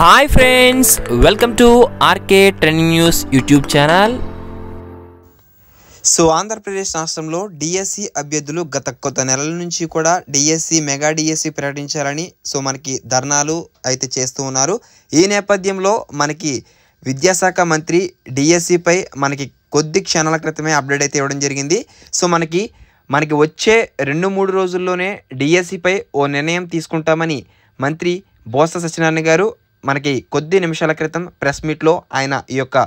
Hi friends, welcome to RK trending news YouTube channel. So Andhra Pradesh రాష్ట్రంలో DSC అభ్యర్థులు గత కొత్త నెలల నుంచి కూడా డిఎస్సి మెగా డిఎస్సి ప్రకటించాలని మనకి ధర్నాలు అయితే చేస్తూ ఉన్నారు. ఈ నేపథ్యంలో మనకి విద్యాశాఖ మంత్రి డిఎస్సిపై మనకి కొద్ది క్షణాల క్రితమే అప్డేట్ అయితే ఇవ్వడం జరిగింది. మనకి వచ్చే 2-3 రోజుల్లోనే డిఎస్సిపై ఓ నిర్ణయం తీసుకుంటామని మంత్రి బొత్స సత్యనారాయణ గారు మనకి కొద్ది నిమిషాల క్రితం ప్రెస్ మీట్లో ఆయన ఈ యొక్క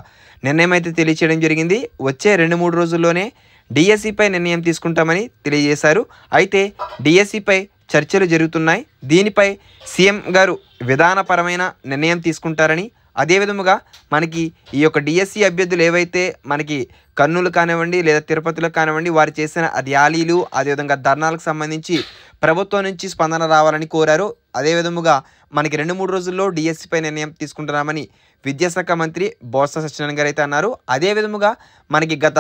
నిర్ణయం అయితే తెలియచేయడం జరిగింది. వచ్చే 2-3 రోజుల్లోనే డిఎస్సిపై నిర్ణయం తీసుకుంటామని తెలియజేశారు. అయితే డిఎస్సిపై చర్చలు జరుగుతున్నాయి. దీనిపై సీఎం గారు విధానపరమైన నిర్ణయం తీసుకుంటారని, అదేవిధముగా మనకి ఈ యొక్క డిఎస్సి అభ్యర్థులు ఏవైతే మనకి కర్నూలు కానివ్వండి లేదా తిరుపతిలో కానివ్వండి వారు చేసిన ర్యాలీలు అదేవిధంగా ధర్నాలకు సంబంధించి ప్రభుత్వం నుంచి స్పందన రావాలని కోరారు. అదేవిధముగా మనకి 2-3 రోజుల్లో డిఎస్సిపై నిర్ణయం తీసుకుంటున్నామని విద్యాశాఖ మంత్రి బొత్స సత్యనారాయణ గారు అయితే అన్నారు. అదేవిధముగా మనకి గత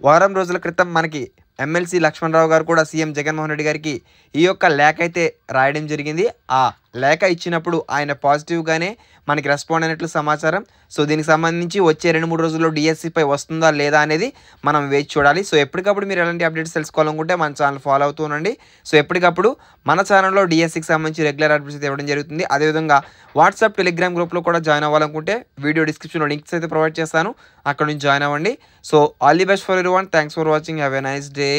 వారం రోజుల క్రితం మనకి ఎమ్మెల్సీ లక్ష్మణరావు గారు కూడా సీఎం జగన్మోహన్ రెడ్డి గారికి ఈ యొక్క లేఖ అయితే రాయడం జరిగింది. ఆ లేఖ ఇచ్చినప్పుడు ఆయన పాజిటివ్గానే మనకి రెస్పాండ్ అయినట్లు సమాచారం. దీనికి సంబంధించి వచ్చే 2-3 రోజుల్లో డిఎస్సిపై వస్తుందా లేదా అనేది మనం వేచి చూడాలి. ఎప్పటికప్పుడు మీరు ఎలాంటి అప్డేట్స్ తెలుసుకోవాలనుకుంటే మన ఛానల్ ఫాలో అవుతూ ఉండండి. ఎప్పటికప్పుడు మన ఛానల్లో డిఎస్సికి సంబంధించి రెగ్యులర్ అప్డేట్స్ అయితే ఇవ్వడం జరుగుతుంది. అదేవిధంగా వాట్సాప్ టెలిగ్రామ్ గ్రూప్లో కూడా జాయిన్ అవ్వాలనుకుంటే వీడియో డిస్క్రిప్షన్లో లింక్స్ అయితే ప్రొవైడ్ చేస్తాను, అక్కడ నుంచి జాయిన్ అవ్వండి. All the best for everyone. Thanks for watching. Have a nice day.